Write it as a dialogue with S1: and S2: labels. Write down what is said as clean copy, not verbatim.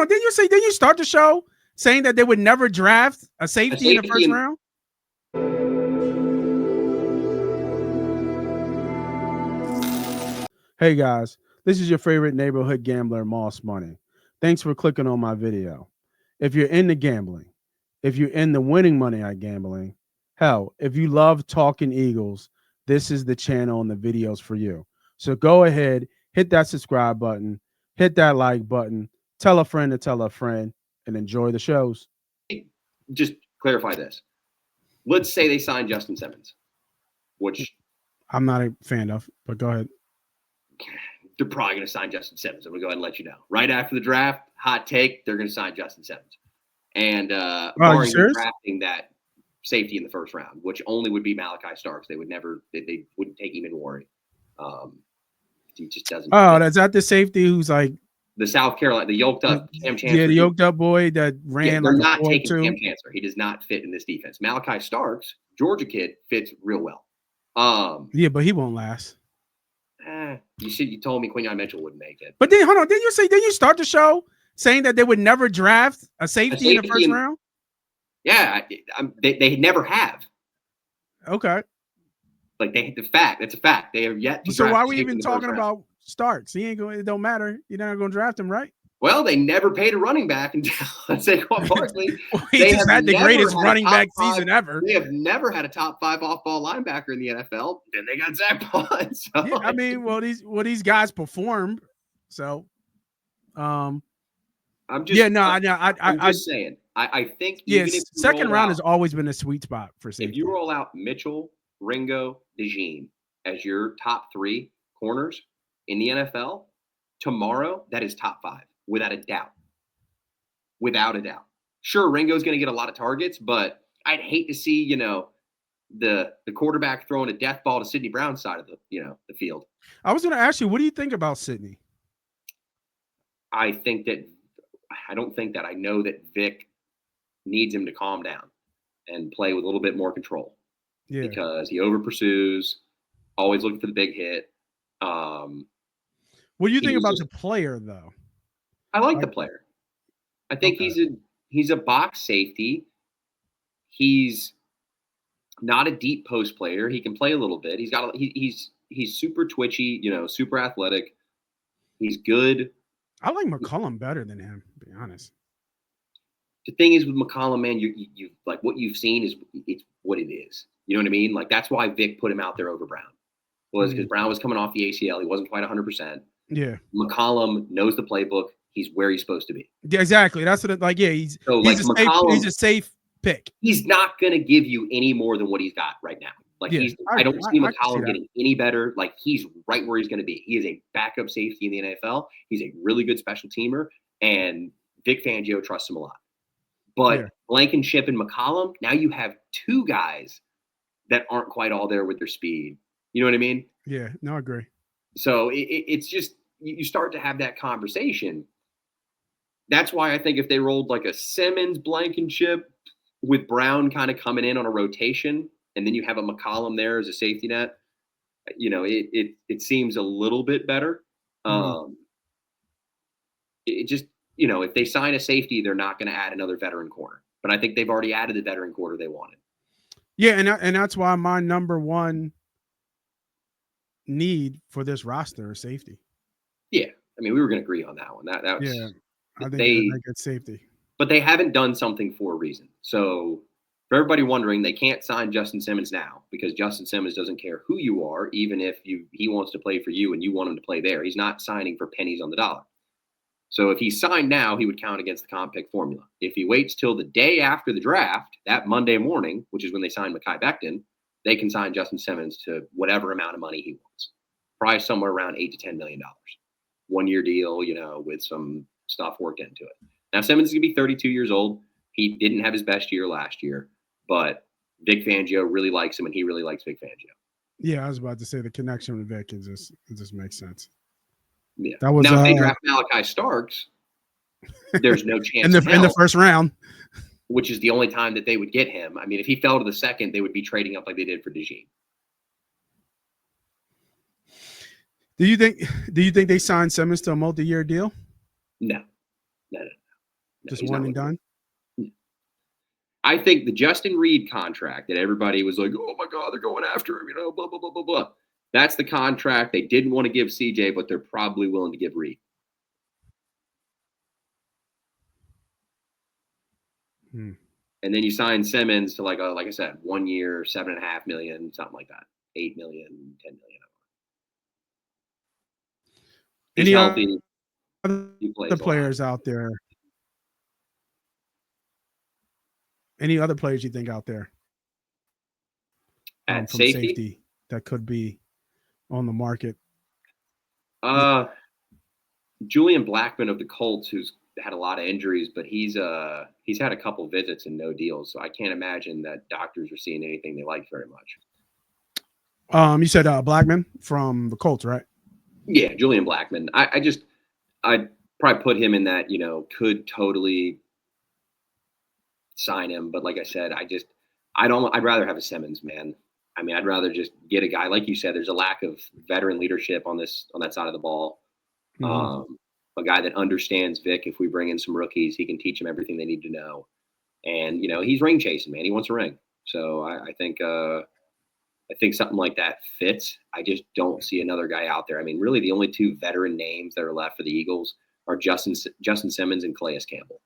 S1: on. Didn't you start the show saying that they would never draft a safety in the first round? Hey guys, this is your favorite neighborhood gambler, Moss Money. Thanks for clicking on my video. If you're into gambling, if you're into winning money at gambling, hell, if you love talking Eagles, this is the channel and the videos for you. So go ahead, hit that subscribe button, hit that like button, tell a friend to tell a friend, and enjoy the shows.
S2: Just clarify this. Let's say they sign Justin Simmons, which
S1: I'm not a fan of, but go ahead.
S2: They're probably going to sign Justin Simmons. I'm going to go ahead and let you know. Right after the draft, hot take, they're going to sign Justin Simmons. And barring drafting that safety in the first round, which only would be Malachi Starks. They wouldn't take him in worry. He just doesn't.
S1: Oh, that's not the safety who's like
S2: the South Carolina, the yoked up Cam Chancellor.
S1: Yeah, the yoked up boy that ran.
S2: They're not taking Cam Chancellor. He does not fit in this defense. Malachi Starks, Georgia kid, fits real well.
S1: Yeah, but he won't last.
S2: You told me Quinyon Mitchell wouldn't make it.
S1: But then hold on, didn't you start the show saying that they would never draft a safety in the first round?
S2: Yeah, they never have.
S1: Okay.
S2: Like that's a fact. They have yet to.
S1: So why are we even talking about Starks? He ain't going. It don't matter. You're not going to draft him, right?
S2: Well, they never paid a running back until Saquon Barkley.
S1: He just had the greatest running back season ever.
S2: They have never had a top 5 off-ball linebacker in the NFL. Then they got Zach Bond. So.
S1: Yeah, I mean, these guys performed. So, I'm
S2: just saying. I think
S1: second round has always been a sweet spot for safety.
S2: If you roll out Mitchell, Ringo, DeJean as your top 3 corners in the NFL tomorrow, that is top 5 without a doubt. Without a doubt. Sure, Ringo's going to get a lot of targets, but I'd hate to see the quarterback throwing a death ball to Sidney Brown's side of the field.
S1: I was going to ask you, what do you think about Sidney?
S2: I know that Vic needs him to calm down and play with a little bit more control. Yeah. Because he over pursues, always looking for the big hit.
S1: What do you think about the player, though?
S2: I like the player. I think he's a box safety. He's not a deep post player. He can play a little bit. He's super twitchy, super athletic. He's good.
S1: I like McCollum better than him, to be honest.
S2: The thing is with McCollum, man, you like what you've seen is it's what it is. You know what I mean? Like that's why Vic put him out there over Brown. Because Brown was coming off the ACL. He wasn't quite 100%.
S1: Yeah.
S2: McCollum knows the playbook. He's where he's supposed to be.
S1: Yeah, exactly. That's what he's a safe pick.
S2: He's not going to give you any more than what he's got right now. Like I don't see McCollum getting any better. Like he's right where he's going to be. He is a backup safety in the NFL. He's a really good special teamer, and Vic Fangio trusts him a lot. But Blankenship and McCollum, now you have 2 guys that aren't quite all there with their speed. You know what I mean?
S1: Yeah, no, I agree.
S2: So it's just you start to have that conversation. That's why I think if they rolled like a Simmons Blankenship with Brown kind of coming in on a rotation, and then you have a McCollum there as a safety net, it seems a little bit better. It just if they sign a safety, they're not going to add another veteran corner. But I think they've already added the veteran corner they wanted.
S1: Yeah, and that's why my number one need for this roster is safety.
S2: Yeah, I mean we were going to agree on that one. That was,
S1: I think they get safety,
S2: but they haven't done something for a reason. So for everybody wondering, they can't sign Justin Simmons now because Justin Simmons doesn't care who you are, even if he wants to play for you and you want him to play there. He's not signing for pennies on the dollar. So if he signed now, he would count against the comp pick formula. If he waits till the day after the draft, that Monday morning, which is when they sign Mekhi Becton, they can sign Justin Simmons to whatever amount of money he wants. Probably somewhere around $8 to $10 million. 1-year deal, with some stuff worked into it. Now, Simmons is going to be 32 years old. He didn't have his best year last year, but Vic Fangio really likes him, and he really likes Vic Fangio.
S1: Yeah, I was about to say the connection with Vic it just makes sense.
S2: Yeah. That was, now, if they draft Malachi Starks, there's no chance
S1: in the first round,
S2: which is the only time that they would get him. I mean, if he fell to the second, they would be trading up like they did for DeJean.
S1: Do you think they signed Simmons to a multi-year deal?
S2: No. No,
S1: Just
S2: he's
S1: one
S2: not
S1: and
S2: looking.
S1: done.
S2: I think the Justin Reed contract that everybody was like, oh my God, they're going after him, blah, blah, blah, blah, blah. That's the contract they didn't want to give CJ, but they're probably willing to give Reed.
S1: Hmm.
S2: And then you sign Simmons to like I said, 1 year, 7.5 million, something like that. 8 million, 10 million. He's
S1: Any
S2: healthy.
S1: other
S2: He plays a lot.
S1: players out there? Any other players you think out there
S2: At
S1: from
S2: safety,
S1: safety that could be on the market?
S2: uh, Julian Blackmon of the Colts, who's had a lot of injuries, but he's had a couple visits and no deals. So I can't imagine that doctors are seeing anything they like very much.
S1: You said Blackman from the Colts, right?
S2: Yeah, Julian Blackmon. I'd probably put him in that, could totally sign him. But like I said, I'd rather have a Simmons, man. I mean, I'd rather just get a guy, like you said, there's a lack of veteran leadership on that side of the ball.
S1: Mm-hmm.
S2: A guy that understands Vic. If we bring in some rookies, he can teach them everything they need to know. And, he's ring chasing, man. He wants a ring. So I think something like that fits. I just don't see another guy out there. I mean, really, the only two veteran names that are left for the Eagles are Justin Simmons and Calais Campbell.